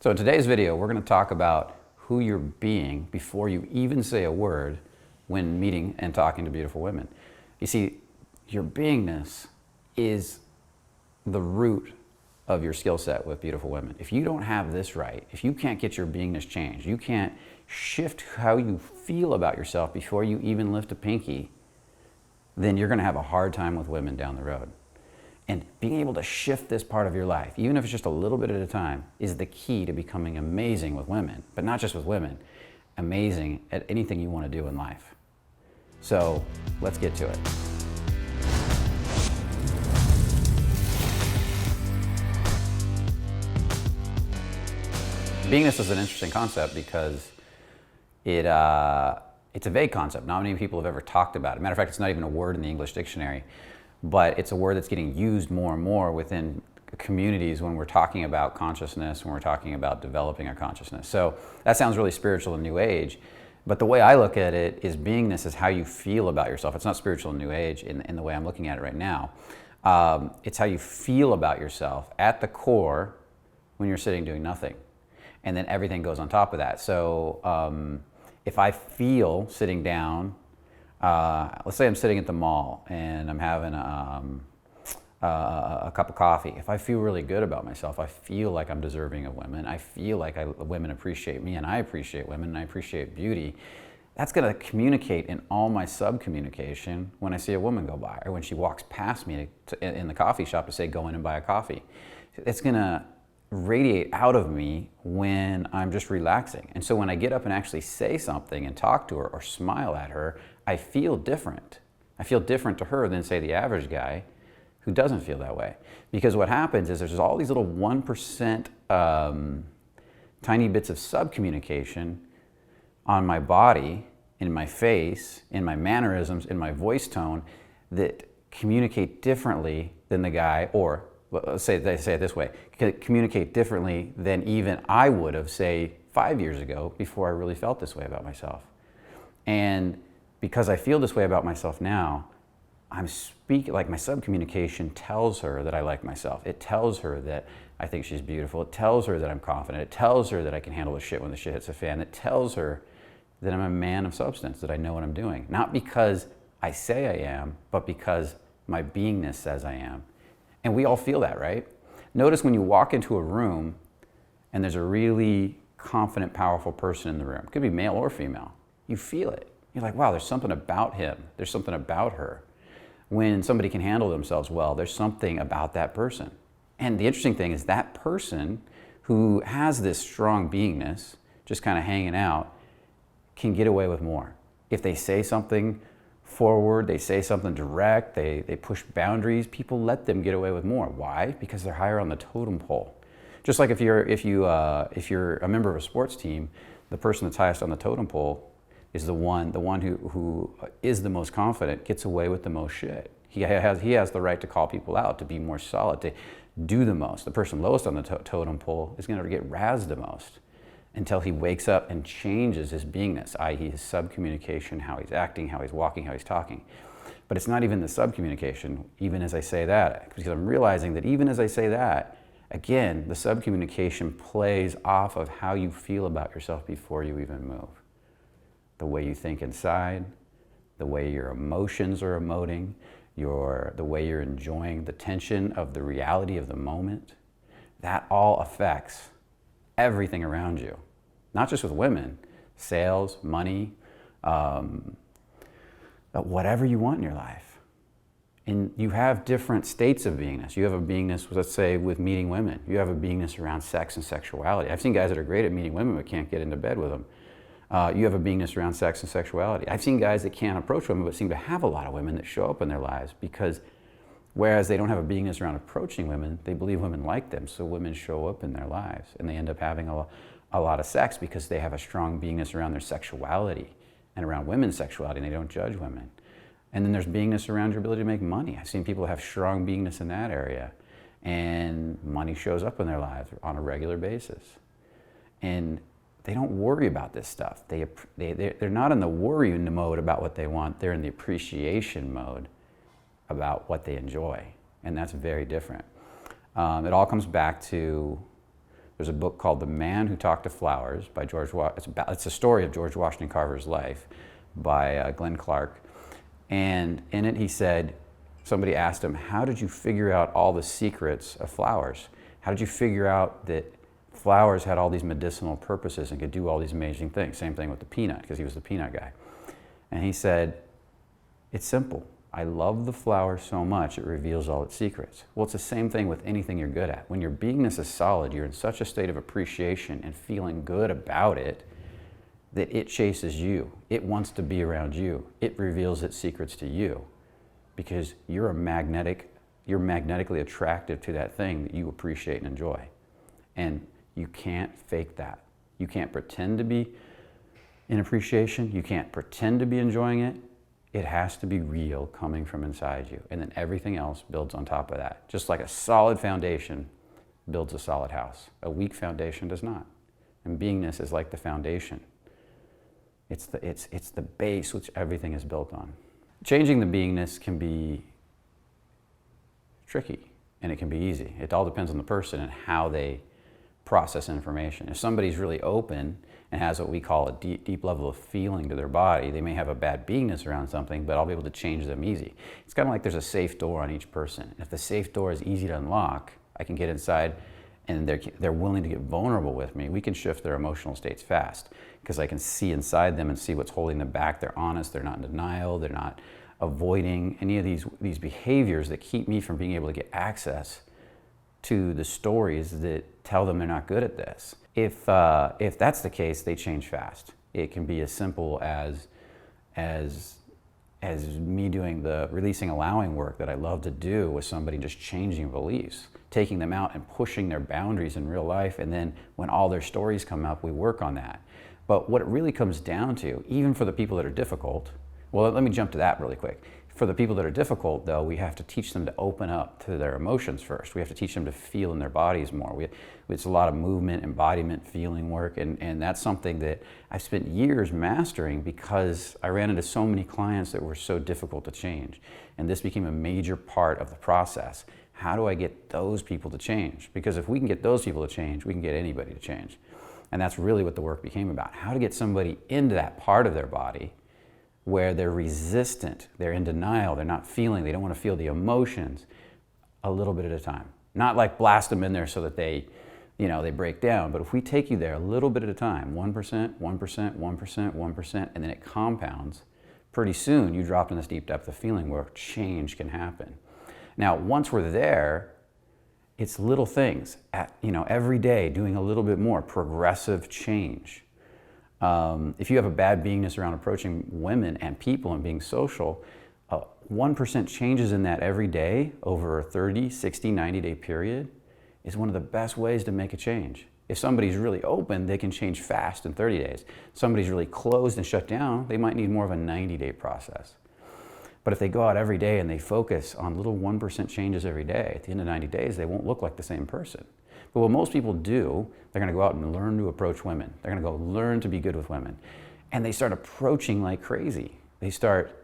So in today's video, we're going to talk about who you're being before you even say a word when meeting and talking to beautiful women. You see, your beingness is the root of your skill set with beautiful women. If you don't have this right, if you can't get your beingness changed, you can't shift how you feel about yourself before you even lift a pinky, then you're going to have a hard time with women down the road. And being able to shift this part of your life, even if it's just a little bit at a time, is the key to becoming amazing with women. But not just with women, amazing at anything you want to do in life. So let's get to it. Beingness is an interesting concept because it's a vague concept. Not many people have ever talked about it. Matter of fact, it's not even a word in the English dictionary, but it's a word that's getting used more and more within communities when we're talking about consciousness, when we're talking about developing our consciousness. So that sounds really spiritual and New Age, but the way I look at it is beingness is how you feel about yourself. It's not spiritual and New Age in the way I'm looking at it right now. It's how you feel about yourself at the core when you're sitting doing nothing. And then everything goes on top of that. So if I feel sitting down, let's say I'm sitting at the mall and I'm having a cup of coffee. If I feel really good about myself, I feel like I'm deserving of women. I feel like women appreciate me and I appreciate women and I appreciate beauty. That's going to communicate in all my sub-communication when I see a woman go by or when she walks past me in the coffee shop to say, go in and buy a coffee. It's going to radiate out of me when I'm just relaxing. And so when I get up and actually say something and talk to her or smile at her, I feel different. I feel different to her than, say, the average guy who doesn't feel that way. Because what happens is there's all these little 1% tiny bits of sub-communication on my body, in my face, in my mannerisms, in my voice tone that communicate differently than the guy, or let's say they say it this way, communicate differently than even I would have, say, 5 years ago before I really felt this way about myself. And because I feel this way about myself now, I'm speaking, like my sub-communication tells her that I like myself. It tells her that I think she's beautiful. It tells her that I'm confident. It tells her that I can handle the shit when the shit hits the fan. It tells her that I'm a man of substance, that I know what I'm doing. Not because I say I am, but because my beingness says I am. And we all feel that, right? Notice when you walk into a room and there's a really confident, powerful person in the room. It could be male or female. You feel it. You're like, wow, there's something about him. There's something about her. When somebody can handle themselves well, there's something about that person. And the interesting thing is that person who has this strong beingness, just kind of hanging out, can get away with more. If they say something forward, they say something direct, they push boundaries, people let them get away with more. Why? Because they're higher on the totem pole. Just like if you're a member of a sports team, the person that's highest on the totem pole is the one who is the most confident, gets away with the most shit. He has the right to call people out, to be more solid, to do the most. The person lowest on the totem pole is going to get razzed the most until he wakes up and changes his beingness, i.e. his sub-communication, how he's acting, how he's walking, how he's talking. But it's not even the sub-communication, even as I say that, because I'm realizing that even as I say that, again, the sub-communication plays off of how you feel about yourself before you even move. The way you think inside, the way your emotions are emoting, the way you're enjoying the tension of the reality of the moment, that all affects everything around you. Not just with women, sales, money, whatever you want in your life. And you have different states of beingness. You have a beingness, let's say, with meeting women. You have a beingness around sex and sexuality. I've seen guys that are great at meeting women but can't get into bed with them. You have a beingness around sex and sexuality. I've seen guys that can't approach women but seem to have a lot of women that show up in their lives because whereas they don't have a beingness around approaching women, they believe women like them, so women show up in their lives and they end up having a lot of sex because they have a strong beingness around their sexuality and around women's sexuality, and they don't judge women. And then there's beingness around your ability to make money. I've seen people have strong beingness in that area, and money shows up in their lives on a regular basis. And they don't worry about this stuff. They're not in the worry mode about what they want. They're in the appreciation mode about what they enjoy. And that's very different. It all comes back to There's a book called The Man Who Talked to Flowers by it's a story of George Washington Carver's life by Glenn Clark. And in it he said, somebody asked him, how did you figure out all the secrets of flowers? How did you figure out that flowers had all these medicinal purposes and could do all these amazing things? Same thing with the peanut, because he was the peanut guy. And he said, it's simple. I love the flower so much it reveals all its secrets. Well, it's the same thing with anything you're good at. When your beingness is solid, you're in such a state of appreciation and feeling good about it that it chases you. It wants to be around you. It reveals its secrets to you because you're magnetically attractive to that thing that you appreciate and enjoy. And you can't fake that. You can't pretend to be in appreciation. You can't pretend to be enjoying it. It has to be real, coming from inside you. And then everything else builds on top of that. Just like a solid foundation builds a solid house. A weak foundation does not. And beingness is like the foundation. It's the base which everything is built on. Changing the beingness can be tricky and it can be easy. It all depends on the person and how they process information. If somebody's really open and has what we call a deep level of feeling to their body, they may have a bad beingness around something, but I'll be able to change them easy. It's kind of like there's a safe door on each person. If the safe door is easy to unlock, I can get inside and they're willing to get vulnerable with me, we can shift their emotional states fast because I can see inside them and see what's holding them back. They're honest, they're not in denial, they're not avoiding any of these behaviors that keep me from being able to get access to the stories that tell them they're not good at this. If that's the case, they change fast. It can be as simple as me doing the releasing, allowing work that I love to do with somebody, just changing beliefs, taking them out and pushing their boundaries in real life. And then when all their stories come up, we work on that. But what it really comes down to, even for the people that are difficult, well, let me jump to that really quick. For the people that are difficult, though, we have to teach them to open up to their emotions first. We have to teach them to feel in their bodies more. It's a lot of movement, embodiment, feeling work, and that's something that I've spent years mastering because I ran into so many clients that were so difficult to change. And this became a major part of the process. How do I get those people to change? Because if we can get those people to change, we can get anybody to change. And that's really what the work became about. How to get somebody into that part of their body where they're resistant, they're in denial, they're not feeling, they don't want to feel the emotions, a little bit at a time. Not like blast them in there so that they break down, but if we take you there a little bit at a time, 1%, 1%, 1%, 1%, and then it compounds, pretty soon you drop in this deep depth of feeling where change can happen. Now, once we're there, it's little things, every day doing a little bit more, progressive change. If you have a bad beingness around approaching women and people and being social, 1% changes in that every day over a 30, 60, 90-day period is one of the best ways to make a change. If somebody's really open, they can change fast in 30 days. If somebody's really closed and shut down, they might need more of a 90-day process. But if they go out every day and they focus on little 1% changes every day, at the end of 90 days, they won't look like the same person. But what most people do, they're going to go out and learn to approach women. They're going to go learn to be good with women. And they start approaching like crazy. They start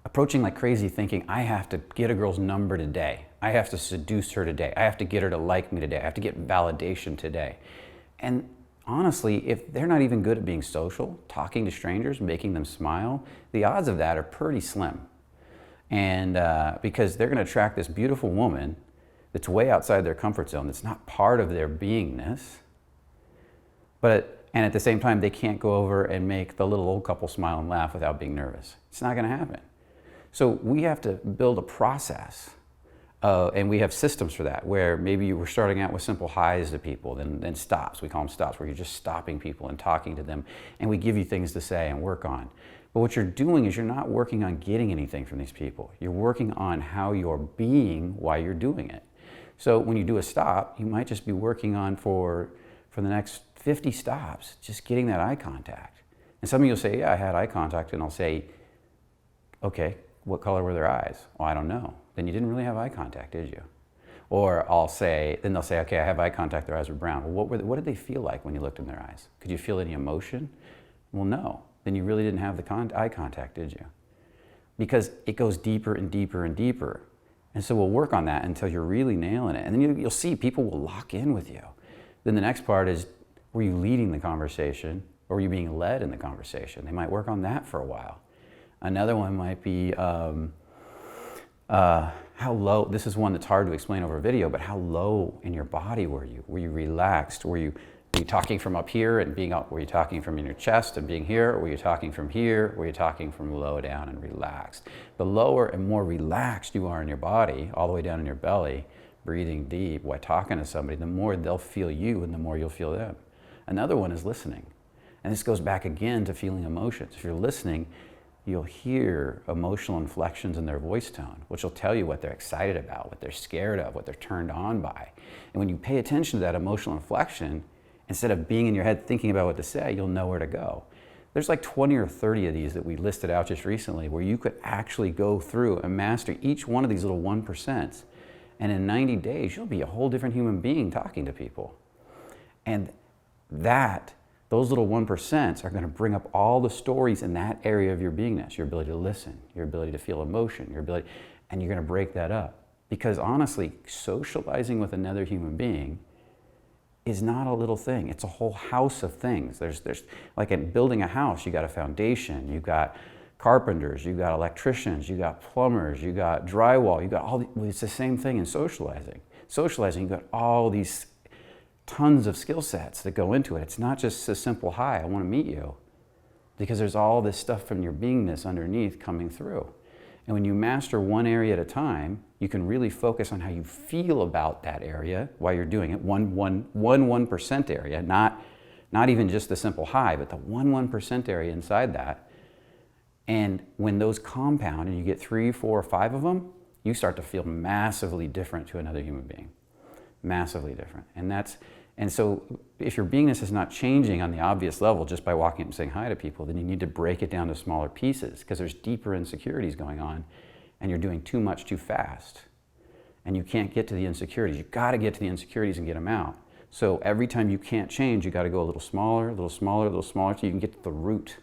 approaching like crazy thinking, I have to get a girl's number today. I have to seduce her today. I have to get her to like me today. I have to get validation today. And honestly, if they're not even good at being social, talking to strangers, making them smile, the odds of that are pretty slim. And because they're going to attract this beautiful woman that's way outside their comfort zone, that's not part of their beingness, and at the same time, they can't go over and make the little old couple smile and laugh without being nervous. It's not going to happen. So we have to build a process, and we have systems for that, where maybe you were starting out with simple highs to people, then stops. We call them stops, where you're just stopping people and talking to them, and we give you things to say and work on. But what you're doing is you're not working on getting anything from these people. You're working on how you're being while you're doing it. So when you do a stop, you might just be working on for the next 50 stops, just getting that eye contact. And some of you will say, yeah, I had eye contact, and I'll say, okay, what color were their eyes? Oh, I don't know. Then you didn't really have eye contact, did you? Or then they'll say, okay, I have eye contact, their eyes were brown. Well, what did they feel like when you looked in their eyes? Could you feel any emotion? Well, no. Then you really didn't have the eye contact, did you? Because it goes deeper and deeper and deeper. And so we'll work on that until you're really nailing it. And then you'll see people will lock in with you. Then the next part is, were you leading the conversation or were you being led in the conversation? They might work on that for a while. Another one might be how low, this is one that's hard to explain over video, but how low in your body were you? Were you relaxed? Were you talking from up here and being up? Were you talking from in your chest and being here? Or were you talking from here? Or were you talking from low down and relaxed? The lower and more relaxed you are in your body, all the way down in your belly, breathing deep, while talking to somebody, the more they'll feel you and the more you'll feel them. Another one is listening. And this goes back again to feeling emotions. If you're listening, you'll hear emotional inflections in their voice tone, which will tell you what they're excited about, what they're scared of, what they're turned on by. And when you pay attention to that emotional inflection, instead of being in your head thinking about what to say, you'll know where to go. There's like 20 or 30 of these that we listed out just recently where you could actually go through and master each one of these little 1%. And in 90 days, you'll be a whole different human being talking to people. And those little 1% are going to bring up all the stories in that area of your beingness, your ability to listen, your ability to feel emotion, and you're going to break that up. Because honestly, socializing with another human being is not a little thing. It's a whole house of things. There's like in building a house, you got a foundation, you got carpenters, you got electricians, you got plumbers, you got drywall, you got it's the same thing in socializing. Socializing, you got all these tons of skill sets that go into it. It's not just a simple, hi, I want to meet you, because there's all this stuff from your beingness underneath coming through. And when you master one area at a time, you can really focus on how you feel about that area while you're doing it. 1% area, not even just the simple hi, but the 1% area inside that. And when those compound and you get 3, 4, 5 of them, you start to feel massively different to another human being. Massively different. And so if your beingness is not changing on the obvious level just by walking up and saying hi to people, then you need to break it down to smaller pieces, because there's deeper insecurities going on and you're doing too much too fast. And you can't get to the insecurities. You've got to get to the insecurities and get them out. So every time you can't change, you got to go a little smaller, a little smaller, a little smaller, so you can get to the root.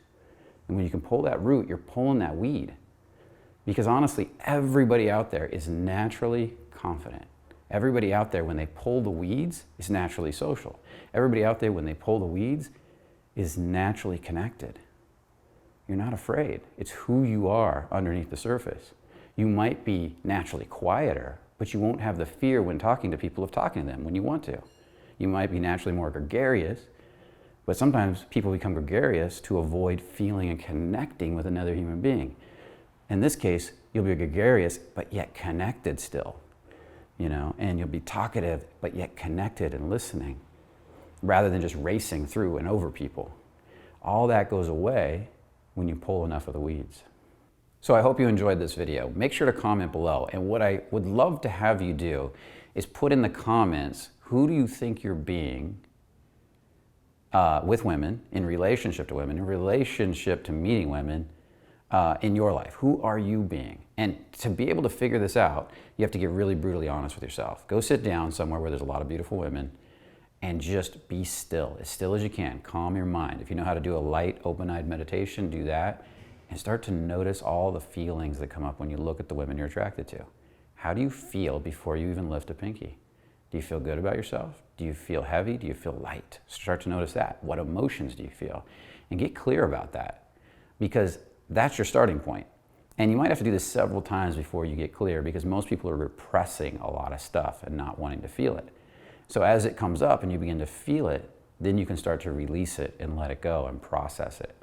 And when you can pull that root, you're pulling that weed. Because honestly, everybody out there is naturally confident. Everybody out there, when they pull the weeds, is naturally social. Everybody out there, when they pull the weeds, is naturally connected. You're not afraid. It's who you are underneath the surface. You might be naturally quieter, but you won't have the fear when talking to people of talking to them when you want to. You might be naturally more gregarious, but sometimes people become gregarious to avoid feeling and connecting with another human being. In this case, you'll be gregarious, but yet connected still. And you'll be talkative, but yet connected and listening, rather than just racing through and over people. All that goes away when you pull enough of the weeds. So I hope you enjoyed this video. Make sure to comment below. And what I would love to have you do is put in the comments, who do you think you're being with women, in relationship to women, in relationship to meeting women, in your life? Who are you being? And to be able to figure this out, you have to get really brutally honest with yourself. Go sit down somewhere where there's a lot of beautiful women and just be still as you can. Calm your mind. If you know how to do a light, open-eyed meditation, do that. And start to notice all the feelings that come up when you look at the women you're attracted to. How do you feel before you even lift a pinky? Do you feel good about yourself? Do you feel heavy? Do you feel light? Start to notice that. What emotions do you feel? And get clear about that, because that's your starting point. And you might have to do this several times before you get clear, because most people are repressing a lot of stuff and not wanting to feel it. So as it comes up and you begin to feel it, then you can start to release it and let it go and process it.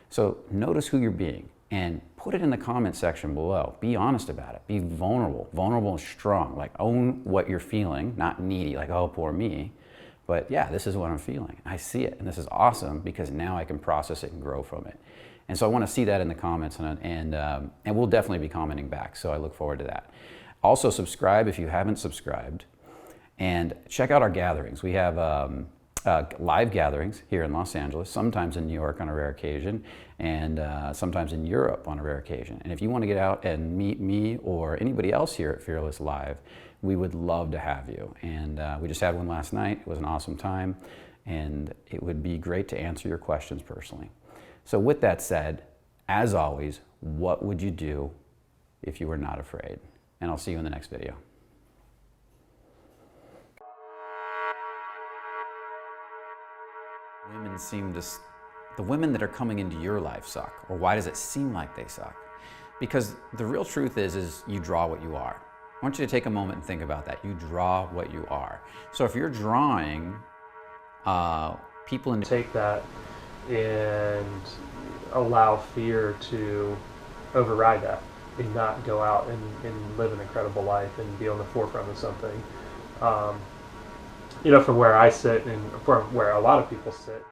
So notice who you're being and put it in the comment section below. Be honest about it. Be vulnerable. Vulnerable and strong. Like, own what you're feeling, not needy, like, oh, poor me. But yeah, this is what I'm feeling. I see it, and this is awesome because now I can process it and grow from it. And so I want to see that in the comments, and we'll definitely be commenting back. So I look forward to that. Also, subscribe if you haven't subscribed, and check out our gatherings. We have live gatherings here in Los Angeles, sometimes in New York on a rare occasion, and sometimes in Europe on a rare occasion. And if you want to get out and meet me or anybody else here at Fearless Live, we would love to have you. And we just had one last night. It was an awesome time, and it would be great to answer your questions personally. So with that said, as always, what would you do if you were not afraid? and I'll see you in the next video. The women that are coming into your life suck, or why does it seem like they suck? Because the real truth is you draw what you are. I want you to take a moment and think about that. You draw what you are. So if you're drawing people into... Take that and allow fear to override that and not go out and live an incredible life and be on the forefront of something. You know, from where I sit and from where a lot of people sit.